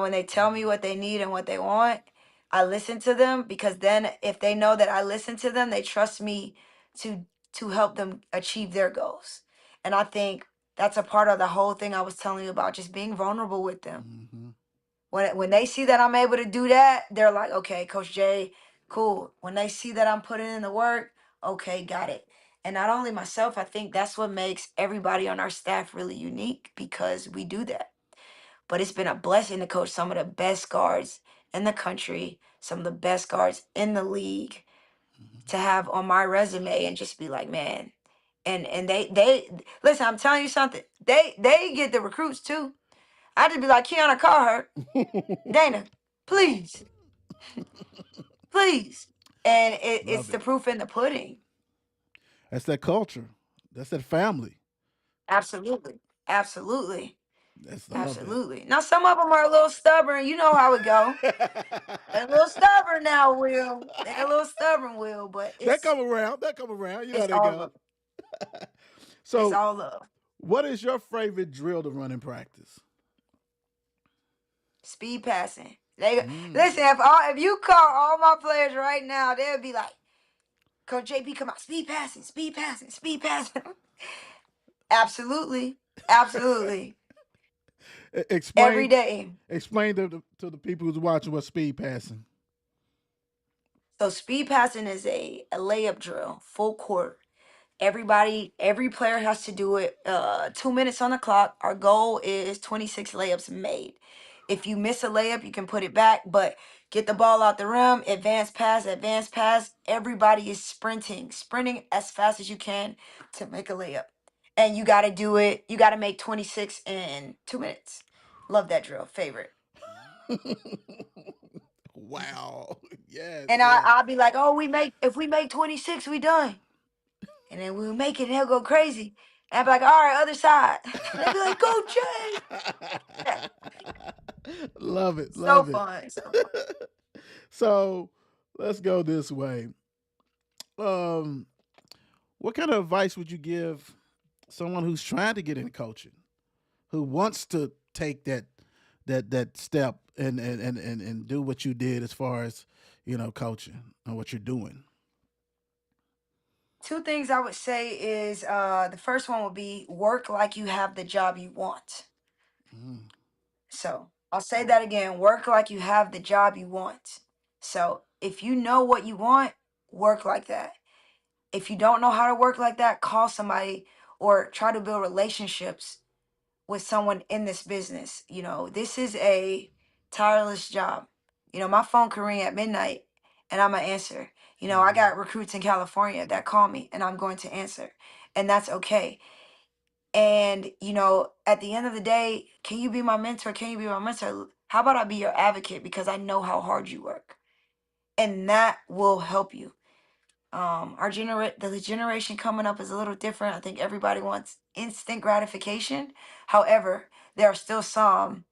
C: When they tell me what they need and what they want, I listen to them because then if they know that I listen to them, they trust me to to help them achieve their goals. And I think that's a part of the whole thing I was telling you about just being vulnerable with them.
B: mm-hmm,
C: When they see that I'm able to do that, they're like, "Okay, Coach Jay, cool." When they see that I'm putting in the work, okay, got it. And not only myself, I think that's what makes everybody on our staff really unique because we do that. But it's been a blessing to coach some of the best guards in the country, some of the best guards in the league to have on my resume and just be like, man. And they listen, I'm telling you something. They get the recruits too. I just be like, Kiana, call her.
B: mm-hmm.
C: Dana, please, please. And it's
B: Love
C: the
B: it.
C: proof in the pudding.
B: That's that culture. That's that family.
C: Absolutely. Absolutely.
B: I love that.
C: Absolutely. Now some of them are a little stubborn. You know how it go. They're a little stubborn now, Will. They're a little stubborn, Will, but
B: That
C: it's
B: come around. That come around. You know how
C: it's
B: they
C: all
B: go.
C: love. It's
B: So,
C: all love.
B: what is your favorite drill to run in practice?
C: Speed passing. They
B: Mm.
C: listen, if you call all my players right now, they'll be like, Coach JP, come on, speed passing, speed passing, speed passing. Absolutely. Absolutely. Every
B: Explain
C: day.
B: explain to the people who's watching what speed passing.
C: So speed passing is a layup drill, full court. Every player has to do it. 2 minutes on the clock. Our goal is 26 layups made. If you miss a layup, you can put it back, but get the ball out the rim, advance pass, advance pass. Everybody is sprinting as fast as you can to make a layup. And you got to do it. You got to make 26 in 2 minutes. Love that drill. Favorite.
B: Wow. Yes,
C: And
B: yes.
C: I'll be like, oh, if we make 26, we done. And then we'll make it and they'll go crazy. And I'll be like, all right, other side. And they'll be like, go Jay.
B: Love it.
C: So
B: Love it.
C: fun. So fun.
B: So let's go this way. Um, what kind of advice would you give someone who's trying to get into coaching? who wants to take that step and do what you did as far as coaching and what you're doing?
C: Two things I would say is the first one would be work like you have the job you want.
B: Mm,
C: So I'll say that again, work like you have the job you want. So if you know what you want, work like that. If you don't know how to work like that, call somebody or try to build relationships with someone in this business. This is a tireless job. My phone can ring at midnight and I'm gonna answer. I
B: mm-hmm,
C: got recruits in California that call me and I'm going to answer. And that's okay. And, at the end of the day, can you be my mentor? Can you be my mentor? How about I be your advocate because I know how hard you work? And that will help you. The generation coming up is a little different. I think everybody wants instant gratification. However, there are still some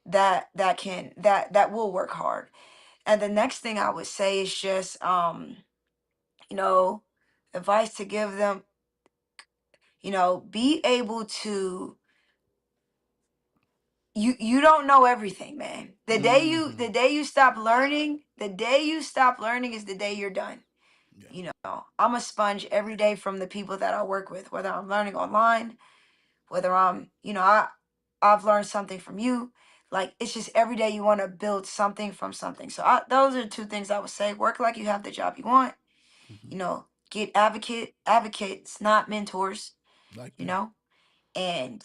C: that will work hard. And the next thing I would say is just you know, advice to give them, be able to you don't know everything, man.
B: mm-hmm.
C: The day you stop learning is the day you're done.
B: Yeah.
C: I'm a sponge every day from the people that I work with, whether I'm learning online, whether I've learned something from you. Like it's just every day you want to build something from something. So those are two things I would say. Work like you have the job you want.
B: Mm-hmm.
C: Get advocates, not mentors.
B: Like
C: You
B: that.
C: know, and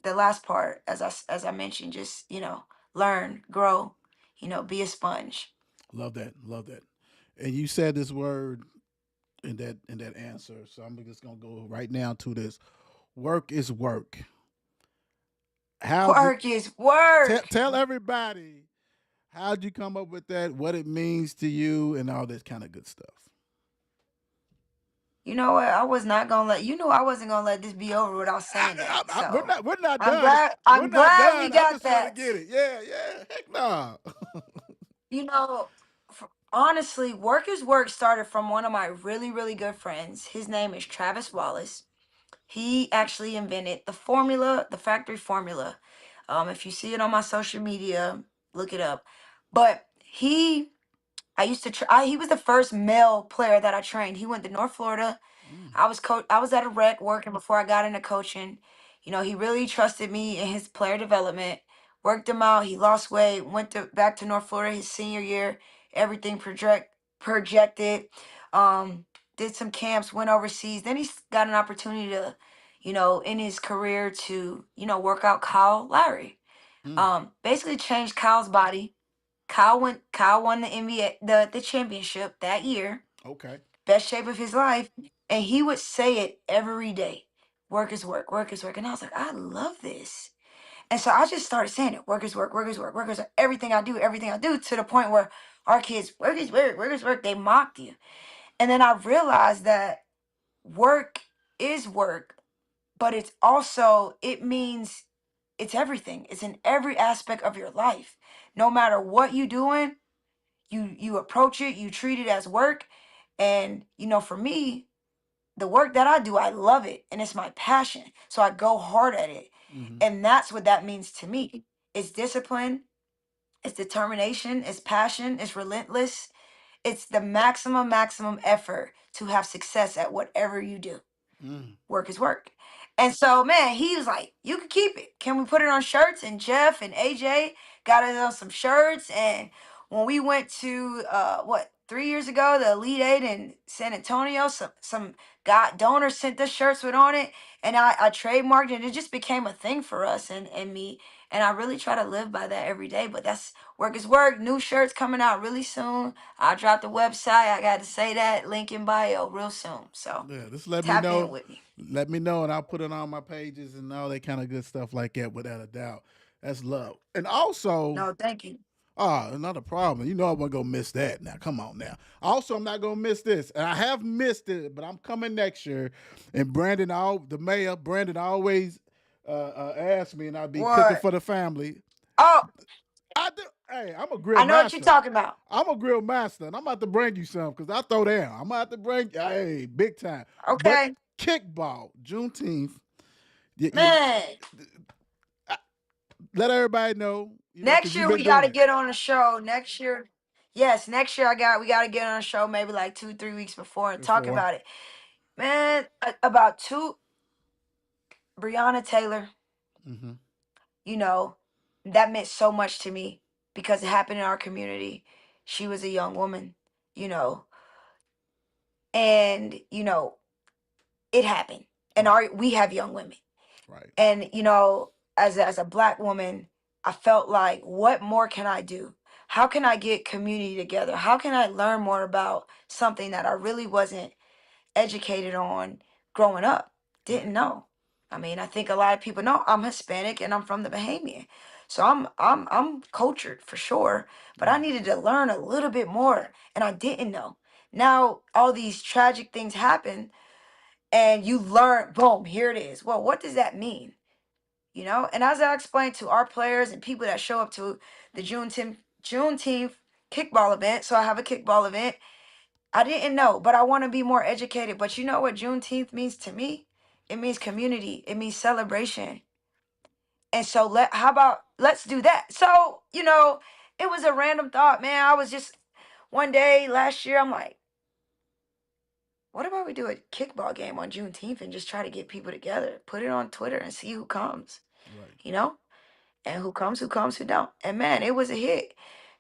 C: the last part, as I mentioned, just learn, grow. Be a sponge.
B: Love that. Love that. And you said this word in that answer. So I'm just gonna go right now to this. Work is work. How's it?
C: Work is work.
B: Tell everybody how'd you come up with that? What it means to you, and all this kind of good stuff.
C: You know what? I was not gonna let you know I wasn't gonna let this be over without saying that.
B: We're
C: So
B: not
C: I'm
B: done.
C: glad.
B: We're
C: I'm
B: not
C: glad we
B: done. I'm
C: got
B: just trying to
C: that.
B: get it. Yeah, yeah. Heck no.
C: You know, honestly, work is work started from one of my really really good friends. His name is Travis Wallace. He actually invented the formula, the factory formula. If you see it on my social media, look it up. But I used to. He was the first male player that I trained. He went to North Florida.
B: Mm,
C: I was at a rec working before I got into coaching. He really trusted me in his player development. Worked him out. He lost weight. Went back to North Florida his senior year. Everything projected. Um, did some camps. Went overseas. Then he got an opportunity to, in his career to work out Kyle Lowry.
B: mm.
C: Basically changed Kyle's body. Kyle won the NBA the championship that year,
B: Okay.
C: best shape of his life, and he would say it every day. Work is work, work is work. And I was like, I love this. And so I just started saying it. Work is work, work is work, work is work. Everything I do to the point where our kids, work is work, work is work. They mocked you. And then I realized that work is work, but it means it's everything. It's in every aspect of your life. No matter what you doing, you approach it, you treat it as work. And for me, the work that I do, I love it and it's my passion. So I go hard at it.
B: Mm-hmm.
C: And that's what that means to me. It's discipline, it's determination, it's passion, it's relentless. It's the maximum effort to have success at whatever you do.
B: Mm.
C: Work is work. And so, man, he was like, "You can keep it. Can we put it on shirts?" And Jeff and AJ got it on some shirts. And when we went to 3 years ago, the Elite Eight in San Antonio, some guy donors sent us shirts with on it, and I trademarked it. And it just became a thing for us and me. And I really try to live by that every day. But that's work is work. New shirts coming out really soon. I'll drop the website. I got to say that link in bio real soon. So
B: Yeah, just let me
C: tap in
B: know.
C: with me.
B: Let me know, and I'll put it on my pages and all that kind of good stuff like that. Without a doubt, that's love. And also,
C: No, thank you.
B: another problem. You know I'm gonna miss that. Now, come on now. Also, I'm not gonna miss this, and I have missed it, but I'm coming next year. And the mayor, Brandon always asks me, and I'll be cooking
C: What?
B: for the family.
C: Oh,
B: I do. Hey, I'm a grill
C: I know what you're
B: master.
C: talking about.
B: I'm a grill master, and I'm about to bring you some because I throw down. I'm about to bring, hey, big time. But
C: Okay.
B: kickball, Juneteenth, you
C: Man,
B: let everybody know, because
C: next
B: you've
C: year
B: been
C: we got
B: doing
C: to
B: it
C: get on the show. Next year, yes, next year we got to get on the show maybe like 2 3 weeks before and talk
B: before.
C: about it. Man, about two Breonna Taylor,
B: Mm-hmm.
C: you know, that meant so much to me because it happened in our community. She was a young woman, you know, and it happened. And
B: Right.
C: we have young women.
B: Right.
C: And as a black woman, I felt like, what more can I do? How can I get community together? How can I learn more about something that I really wasn't educated on growing up?
B: Right.
C: Didn't know. I mean, I think a lot of people know I'm Hispanic and I'm from the Bahamian. So I'm cultured for sure, but I
B: Right.
C: needed to learn a little bit more and I didn't know. Now all these tragic things happen and you learn, boom, here it is. Well, what does that mean? And as I explained to our players and people that show up to the Juneteenth kickball event, so I have a kickball event. I didn't know, but I want to be more educated. But you know what Juneteenth means to me? It means community. It means celebration. And so how about let's do that? So, it was a random thought, man. I was just one day last year, I'm like, what about we do a kickball game on Juneteenth and just try to get people together, put it on Twitter and see who comes,
B: Right.
C: you know? And who comes, who don't. And man, it was a hit.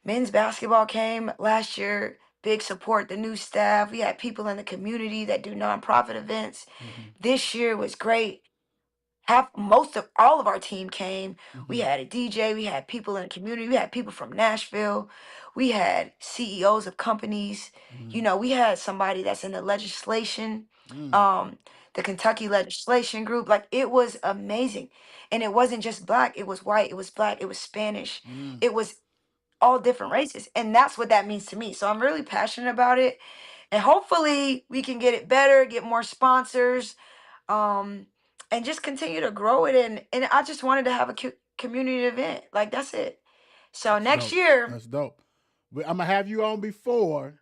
C: Men's basketball came last year, big support, the new staff. We had people in the community that do nonprofit events.
B: Mm-hmm.
C: This year was great. Half most of all of our team came. We
B: Mm-hmm.
C: had a DJ, we had people in the community, we had people from Nashville, we had CEOs of companies.
B: Mm-hmm.
C: We had somebody that's in the legislation,
B: Mm.
C: um, the Kentucky legislation group. Like it was amazing. And it wasn't just black, it was white, it was black, it was Spanish,
B: Mm.
C: it was all different races. And that's what that means to me. So I'm really passionate about it. And hopefully we can get it better, get more sponsors, um, and just continue to grow it. And I just wanted to have a community event. Like that's it. So
B: That's
C: next
B: dope.
C: year,
B: That's dope. But I'm gonna have you on before,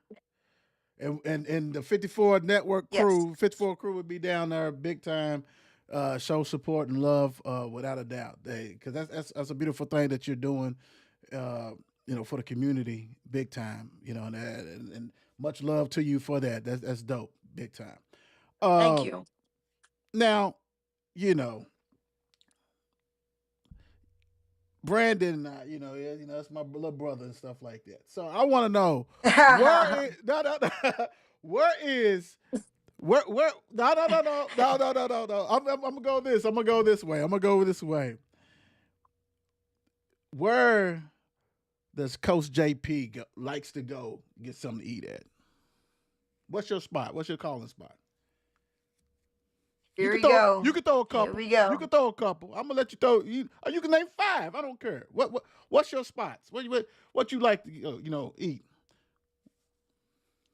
B: and the 54 network
C: yes,
B: crew, 54 crew would be down there big time, show support and love, without a doubt. Because that's a beautiful thing that you're doing, uh, for the community, big time. And much love to you for that. That's dope, big time.
C: thank
B: Uh,
C: you.
B: Now, you know, Brandon and I, that's my little brother and stuff like that. So I want to know where is no no no where is where no no no no no no no no no. I'm gonna go this. I'm gonna go this way. I'm gonna go this way. Where does Coach JP likes to go get something to eat at? What's your spot? What's your calling spot? You
C: Here
B: can
C: we
B: throw. You
C: go.
B: can throw a
C: Here
B: couple.
C: we
B: You
C: go.
B: can throw a couple. I'm gonna let you throw. You can name five. I don't care. What's your spots? What you like to eat?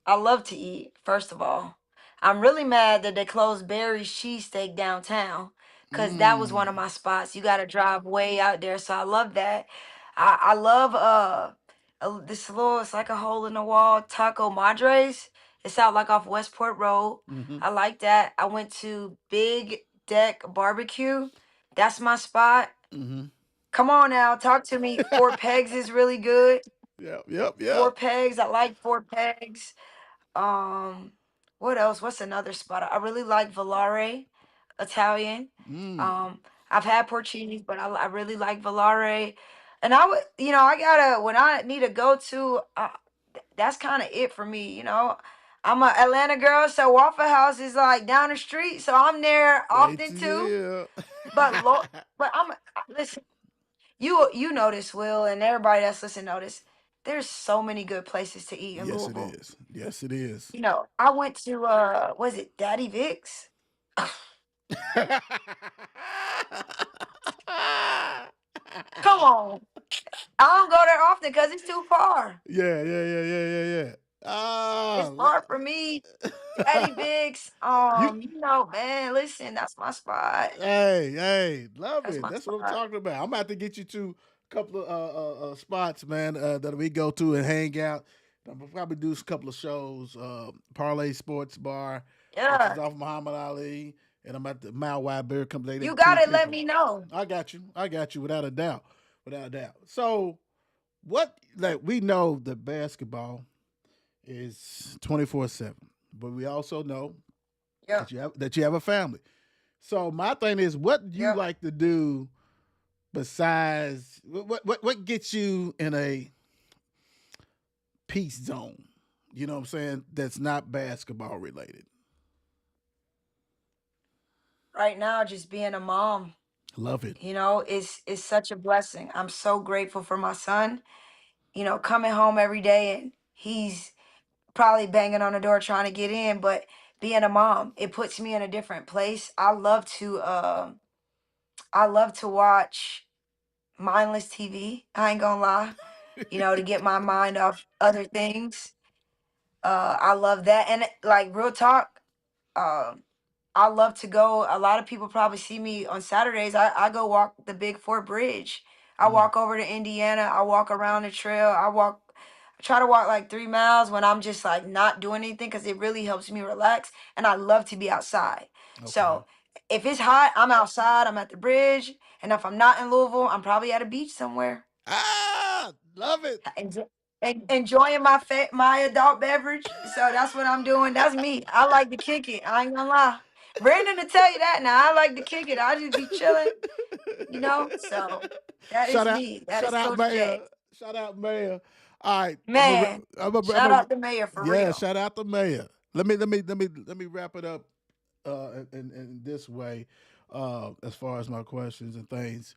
C: I love to eat, first of all. I'm really mad that they closed Barry's Cheesesteak downtown because that was one of
B: Mm.
C: my spots. You got to drive way out there. So I love that. I love this little, it's like a hole in the wall, Taco Madres. It's out like off Westport Road.
B: Mm-hmm.
C: I like that. I went to Big Deck Barbecue. That's my spot.
B: Mm-hmm.
C: Come on now, talk to me. Four Pegs is really good.
B: Yep. Yep.
C: Four
B: Yep.
C: Pegs, I like Four Pegs. Um, what else? What's another spot? I really like Volare Italian.
B: Mm.
C: Um, I've had porcinis, but I really like Volare. And I would, I gotta when I need to go to, that's kind of it for me. I'm a Atlanta girl, so Waffle House is like down the street, so I'm there often too.
B: ATL.
C: But but listen. You know this, Will, and everybody that's listening notice. There's so many good places to eat in
B: Yes, it
C: Louisville.
B: is. Yes, it is.
C: I went to was it Daddy Vic's? Come on. I don't go there often because it's too far.
B: Yeah, yeah, yeah, yeah, yeah, yeah.
C: It's
B: Ah,
C: far for me. Daddy Vic's.
B: you.
C: Man, listen, that's my spot.
B: Hey, love
C: That's
B: it.
C: my
B: That's what I'm
C: spot.
B: talking about. I'm about to get you to a couple of spots, man, that we go to and hang out. I'm gonna probably do a couple of shows. Parlay Sports Bar, which is
C: Yeah.
B: off Muhammad Ali. and I'm at the mile wide bear come they
C: You
B: can't
C: gotta
B: pick
C: let
B: them.
C: me know.
B: I got you. I got you without a doubt. Without a doubt. So what like we know that basketball is 24/7, but we also know
C: Yep.
B: that you have a family. So my thing is, what do you
C: Yep.
B: like to do besides what gets you in a peace zone? You know what I'm saying? That's not basketball related.
C: Right now, just being a mom,
B: Love it.
C: is such a blessing. I'm so grateful for my son. Coming home every day and he's probably banging on the door trying to get in, but being a mom, it puts me in a different place. I love to watch mindless TV. I ain't gonna lie, to get my mind off other things. I love that. And like real talk, um, I love to go. A lot of people probably see me on Saturdays. I go walk the Big Four Bridge. I
B: Mm,
C: walk over to Indiana. I walk around the trail. I try to walk like 3 miles when I'm just like not doing anything because it really helps me relax. And I love to be outside.
B: okay.
C: So if it's hot, I'm outside. I'm at the bridge. And if I'm not in Louisville, I'm probably at a beach somewhere.
B: Love it.
C: Enjoying my adult beverage. So that's what I'm doing. That's me. I like to kick it. I ain't gonna lie. Brandon to tell you that now. I like to kick it. I just be chilling. So that
B: shout
C: is
B: out,
C: me. That
B: shout
C: is
B: out,
C: Coach
B: Mayor.
C: J.
B: Shout out, Mayor. All right,
C: Man, shout out to Mayor for
B: yeah,
C: real.
B: shout out the Mayor. Let me wrap it up in this way. As far as my questions and things,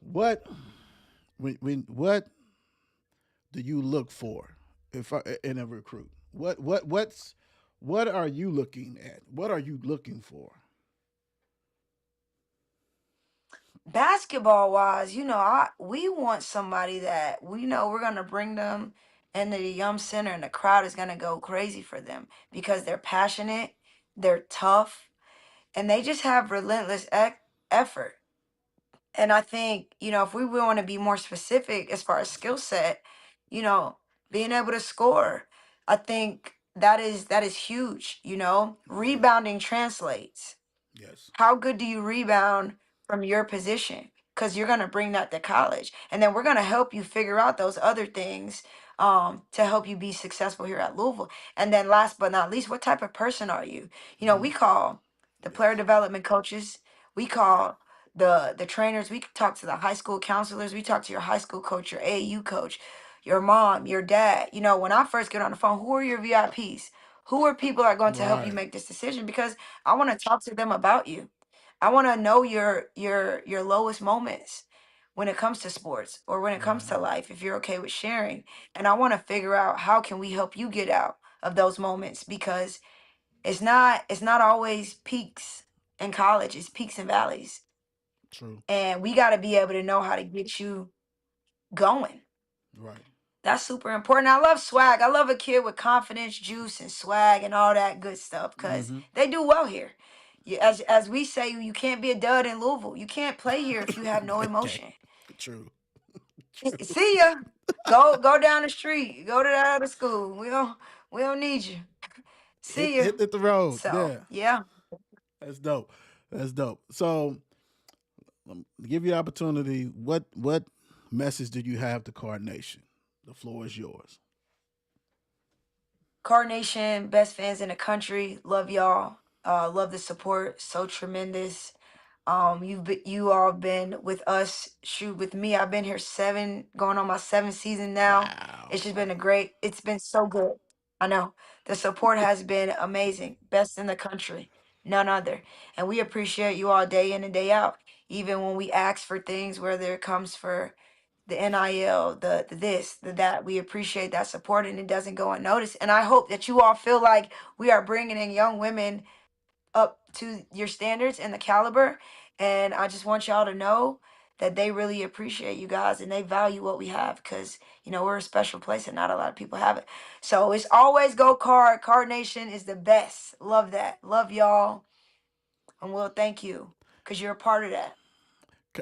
B: what what do you look for if in a recruit? What are you looking at? What are you looking for?
C: Basketball wise, we want somebody that we know we're gonna bring them into the Yum Center and the crowd is gonna go crazy for them because they're passionate, they're tough, and they just have relentless effort. And I think, if we want to be more specific as far as skill set, you know, being able to score, I think that is huge.
B: Okay.
C: Rebounding translates.
B: Yes.
C: How good do you rebound from your position? Because you're gonna bring that to college, and then we're gonna help you figure out those other things to help you be successful here at Louisville. And then last but not least, what type of person are you? We call the player
B: Yes.
C: development coaches, we call the trainers, we talk to the high school counselors, we talk to your high school coach, your AAU coach, your mom, your dad. When I first get on the phone, who are your VIPs? Who are people that are going to help you
B: Right.
C: make this decision? Because I want to talk to them about you. I want to know your lowest moments when it comes to sports or when it comes to
B: Right.
C: life if you're okay with sharing. And I want to figure out how can we help you get out of those moments because it's not always peaks in college, it's peaks and valleys.
B: True.
C: And we got to be able to know how to get you going.
B: Right.
C: That's super important. I love swag. I love a kid with confidence, juice, and swag and all that good stuff because
B: Mm-hmm.
C: they do well here. As we say, you can't be a dud in Louisville. You can't play here if you have no
B: Okay.
C: emotion.
B: True. True.
C: See ya. Go down the street. Go to that other school. We don't need you. See ya.
B: Hit the road.
C: So
B: Yeah.
C: yeah.
B: That's dope. That's dope. So, to give you the opportunity, what message do you have to Card Nation? The floor is yours.
C: Card Nation, best fans in the country. Love y'all. Love the support. So tremendous. You all been with us. Shoot, with me, I've been here going on my seventh season now.
B: Wow.
C: It's just been it's been so good. I know the support has been amazing. Best in the country, none other. And we appreciate you all day in and day out. Even when we ask for things, whether it comes for the NIL, the this, the that, we appreciate that support and it doesn't go unnoticed. And I hope that you all feel like we are bringing in young women up to your standards and the caliber. And I just want y'all to know that they really appreciate you guys and they value what we have because, we're a special place and not a lot of people have it. So it's always go Card. Card Nation is the best. Love that. Love y'all. And we'll thank you because you're a part of that.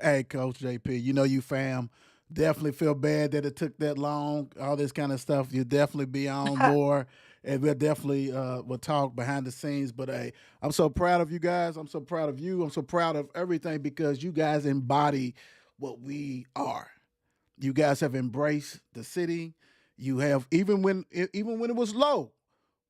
B: Hey, Coach JP, you know you fam. Definitely feel bad that it took that long. All this kind of stuff. You definitely be on more. and we'll definitely we'll talk behind the scenes. But hey, I'm so proud of you guys. I'm so proud of you. I'm so proud of everything because you guys embody what we are. You guys have embraced the city. You have even when it was low.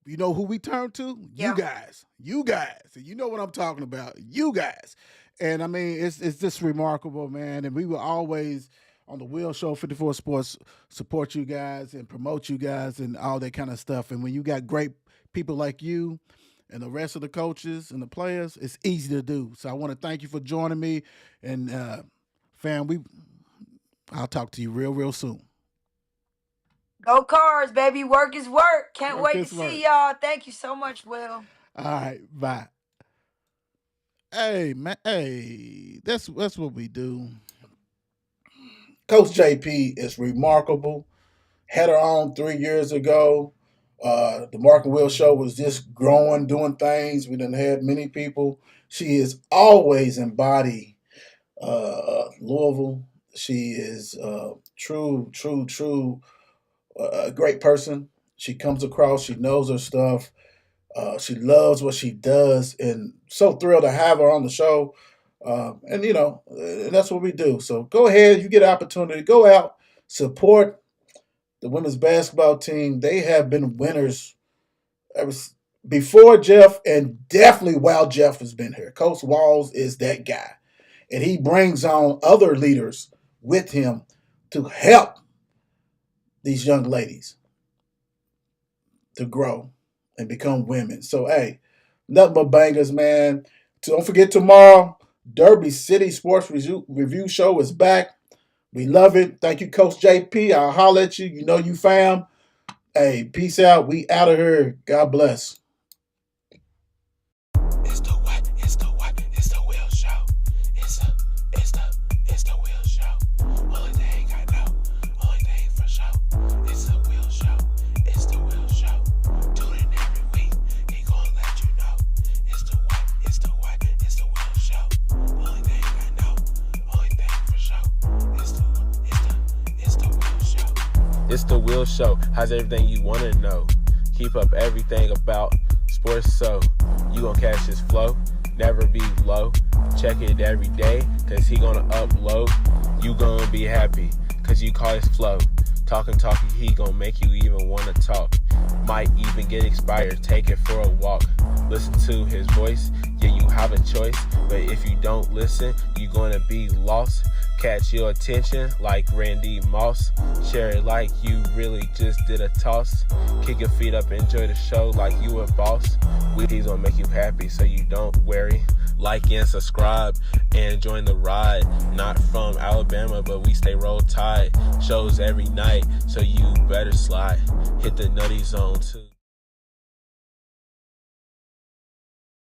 B: You know who we turn to? You
C: Yeah.
B: guys. You guys. And you know what I'm talking about. You guys. And I mean, it's just remarkable, man. And we will always on the Will Show 54 Sports support you guys and promote you guys and all that kind of stuff. And when you got great people like you and the rest of the coaches and the players, it's easy to do. So I want to thank you for joining me. And fam, I'll talk to you real soon.
C: Go Cards, baby. Work is work. Can't
B: Work
C: wait
B: is
C: to
B: work.
C: see y'all. Thank you so much, Will.
B: All right, bye. Hey, man. Hey, that's what we do. Coach JP is remarkable. Had her on 3 years ago. The Mark and Will show was just growing, doing things. We done had many people. She is always embodied Louisville. She is true, a great person. She comes across. She knows her stuff. She loves what she does, and so thrilled to have her on the show. And that's what we do. So go ahead, you get an opportunity, go out, support the women's basketball team. They have been winners ever before Jeff, and definitely while Jeff has been here. Coach Walls is that guy, and he brings on other leaders with him to help these young ladies to grow and become women. So, hey, nothing but bangers, man. Don't forget tomorrow, Derby City Sports Review Show is back. We love it. Thank you, Coach JP. I'll holler at you. You know you fam. Hey, peace out. We out of here. God bless. It's the what? It's the what? It's the Will Show. It's the Will Show. Only thing I know. Only thing for sure. It's the Will Show. It's the Will Show. Tune in every week. He gonna let you know. It's the what? It's the what? It's the Will Show. Only thing I know. Only thing for sure. It's the Will Show.
A: It's the Will Show. How's everything you want to know? Keep up everything about sports so you gonna catch his flow. Never be low. Check it every day cause he gonna upload. You gonna be happy cause you call his flow. Talking, he gonna make you even wanna talk. Might even get inspired, take it for a walk. Listen to his voice, yeah, you have a choice. But if you don't listen, you gonna be lost. Catch your attention like Randy Moss. Share it like you really just did a toss. Kick your feet up, enjoy the show like you a boss. He's gonna make you happy so you don't worry. Like and subscribe and join the ride. Not from Alabama, but we stay roll tide. Shows every night, so you better slide. Hit the nutty zone too.